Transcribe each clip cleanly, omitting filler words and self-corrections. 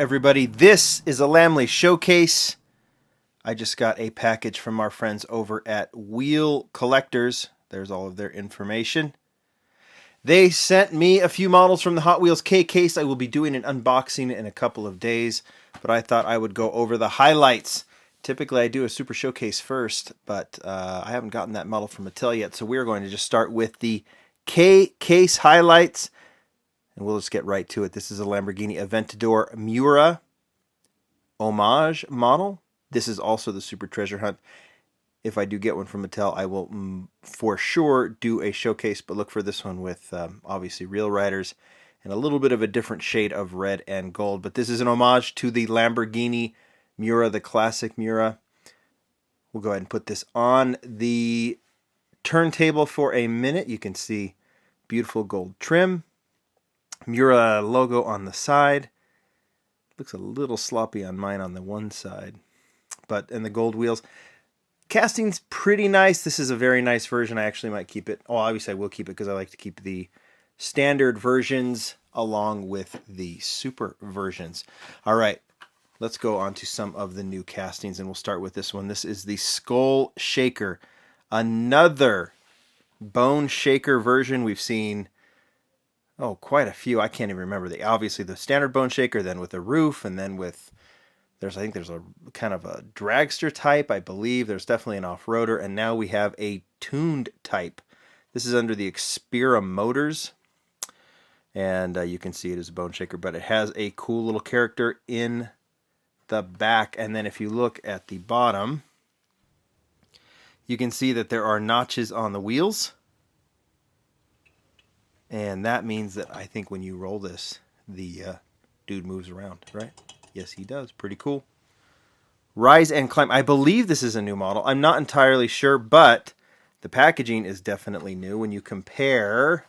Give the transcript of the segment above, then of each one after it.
everybody. This is a Lamley showcase. I just got a package from our friends over at Wheel Collectors. There's all of their information. They sent me a few models from the Hot Wheels K case. I will be doing an unboxing in a couple of days, but I thought I would go over the highlights. Typically, I do a super showcase first, but I haven't gotten that model from Mattel yet, so we're going to just start with the K case highlights. And we'll just get right to it. This is a Lamborghini Aventador Miura homage model. This is also the Super Treasure Hunt. If I do get one from Mattel, I will for sure do a showcase, but look for this one with obviously real riders and a little bit of a different shade of red and gold. But this is an homage to the Lamborghini Miura, the classic Miura. We'll go ahead and put this on the turntable for a minute. You can see beautiful gold trim. Miura logo on the side. Looks a little sloppy on mine on the one side. And the gold wheels. Casting's pretty nice. This is a very nice version. I actually might keep it. Oh, obviously I will keep it because I like to keep the standard versions along with the super versions. All right, let's go on to some of the new castings, and we'll start with this one. This is the Skull Shaker. Another bone shaker version. We've seen quite a few. I can't even remember. Obviously the standard bone shaker, then with a roof, and then with I think there's a kind of a dragster type, I believe. There's definitely an off-roader, and now we have a tuned type. This is under the Xpera Motors, and you can see it as a bone shaker, but it has a cool little character in the back. And then if you look at the bottom, you can see that there are notches on the wheels. And that means that I think when you roll this, the dude moves around, right? Yes, he does. Pretty cool. Rise and Climb. I believe this is a new model. I'm not entirely sure, but the packaging is definitely new. When you compare,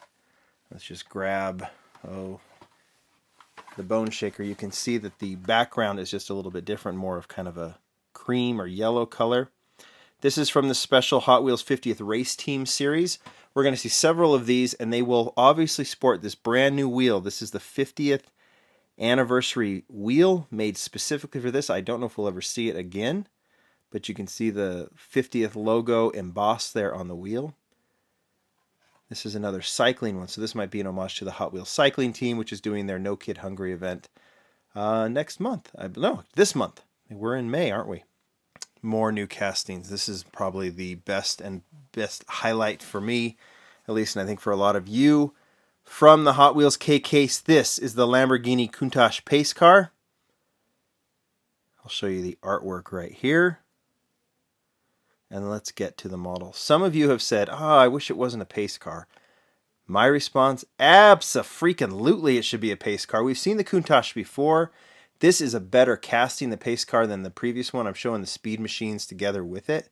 let's just grab the bone shaker, you can see that the background is just a little bit different, more of kind of a cream or yellow color. This is from the special Hot Wheels 50th Race Team series. We're going to see several of these, and they will obviously sport this brand new wheel. This is the 50th anniversary wheel made specifically for this. I don't know if we'll ever see it again, but you can see the 50th logo embossed there on the wheel. This is another cycling one, so this might be an homage to the Hot Wheels cycling team, which is doing their No Kid Hungry event next month. This month. We're in May, aren't we? More new castings. This is probably the best highlight for me, at least, and I think for a lot of you. From the Hot Wheels K case, this is the Lamborghini Countach pace car. I'll show you the artwork right here. And let's get to the model. Some of you have said, I wish it wasn't a pace car. My response, abso-freaking-lutely it should be a pace car. We've seen the Countach before. This is a better casting, the pace car, than the previous one. I'm showing the speed machines together with it.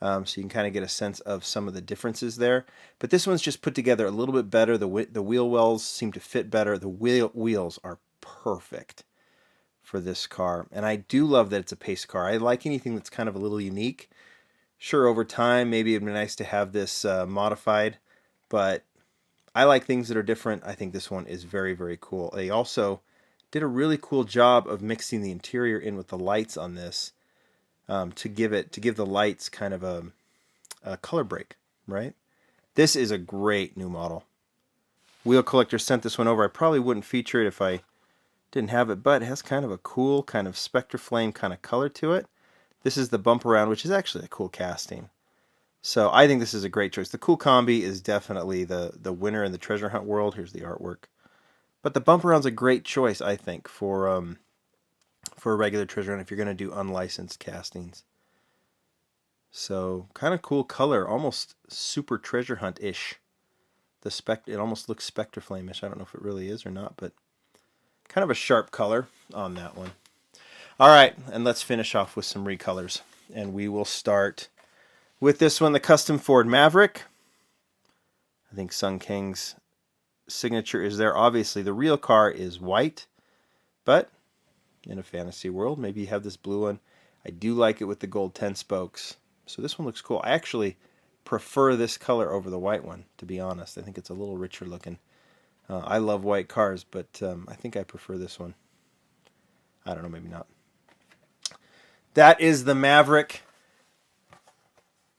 So you can kind of get a sense of some of the differences there. But this one's just put together a little bit better. The wheel wells seem to fit better. The wheels are perfect for this car. And I do love that it's a pace car. I like anything that's kind of a little unique. Sure, over time, maybe it'd be nice to have this modified. But I like things that are different. I think this one is very, very cool. They also did a really cool job of mixing the interior in with the lights on this. To give the lights kind of a color break, right? This is a great new model. Wheel Collector sent this one over. I probably wouldn't feature it if I didn't have it, but it has kind of a cool kind of spectre flame kind of color to it. This is the bump around, which is actually a cool casting. So I think this is a great choice. The Cool Combi is definitely the winner in the treasure hunt world. Here's the artwork. But the bump around's a great choice, I think, for a regular treasure hunt if you're going to do unlicensed castings. So kind of cool color, almost super treasure hunt-ish. It almost looks spectre flame-ish. I don't know if it really is or not, but kind of a sharp color on that one. All right, and let's finish off with some recolors. And we will start with this one, the Custom Ford Maverick. I think Sun King's signature is there. Obviously, the real car is white, but in a fantasy world, maybe you have this blue one. I do like it with the gold 10 spokes. So this one looks cool. I actually prefer this color over the white one, to be honest. I think it's a little richer looking. I love white cars, but I think I prefer this one. I don't know, maybe not. That is the Maverick.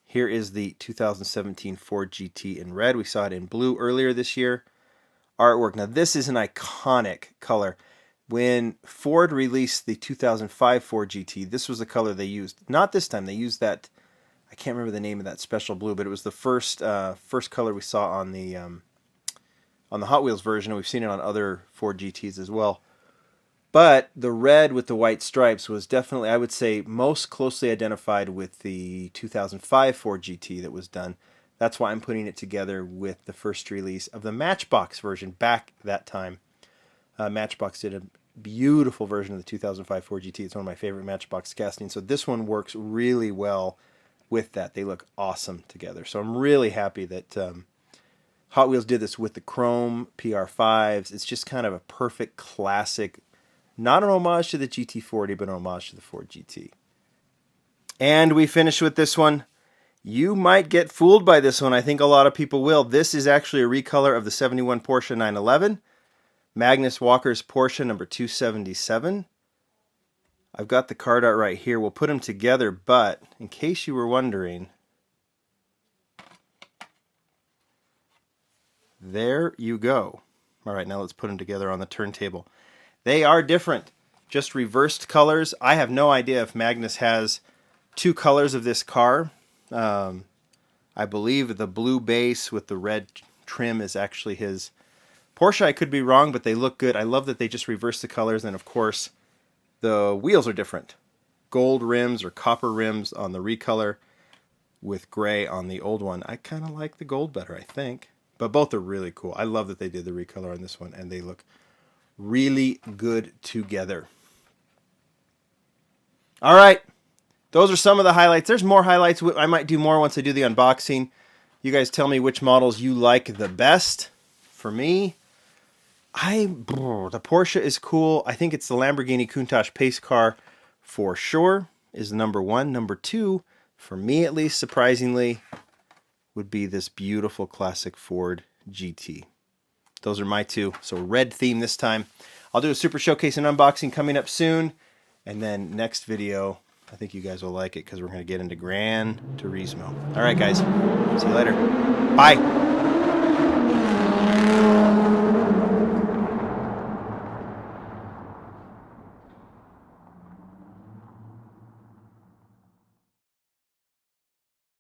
Here is the 2017 Ford GT in red. We saw it in blue earlier this year. Artwork. Now this is an iconic color. When Ford released the 2005 Ford GT, this was the color they used. Not this time. They used that, I can't remember the name of that special blue, but it was the first color we saw on the Hot Wheels version, and we've seen it on other Ford GTs as well. But the red with the white stripes was definitely, I would say, most closely identified with the 2005 Ford GT that was done. That's why I'm putting it together with the first release of the Matchbox version back that time. Matchbox did a beautiful version of the 2005 Ford GT. It's one of my favorite Matchbox castings. So this one works really well with that. They look awesome together. So I'm really happy that Hot Wheels did this with the chrome PR5s. It's just kind of a perfect classic. Not an homage to the GT40, but an homage to the Ford GT. And we finish with this one. You might get fooled by this one. I think a lot of people will. This is actually a recolor of the 71 Porsche 911. Magnus Walker's Porsche number 277. I've got the card art right here. We'll put them together, but in case you were wondering, there you go. All right, now let's put them together on the turntable. They are different, just reversed colors. I have no idea if Magnus has two colors of this car. I believe the blue base with the red trim is actually his. Porsche, I could be wrong, but they look good. I love that they just reversed the colors, and of course, the wheels are different. Gold rims or copper rims on the recolor with gray on the old one. I kind of like the gold better, I think. But both are really cool. I love that they did the recolor on this one, and they look really good together. All right. Those are some of the highlights. There's more highlights. I might do more once I do the unboxing. You guys tell me which models you like the best. For me, the Porsche is cool. I think it's the Lamborghini Countach pace car for sure is number one. Number two, for me at least, surprisingly, would be this beautiful classic Ford GT. Those are my two. So red theme this time. I'll do a super showcase and unboxing coming up soon. And then next video, I think you guys will like it because we're going to get into Gran Turismo. All right, guys. See you later. Bye.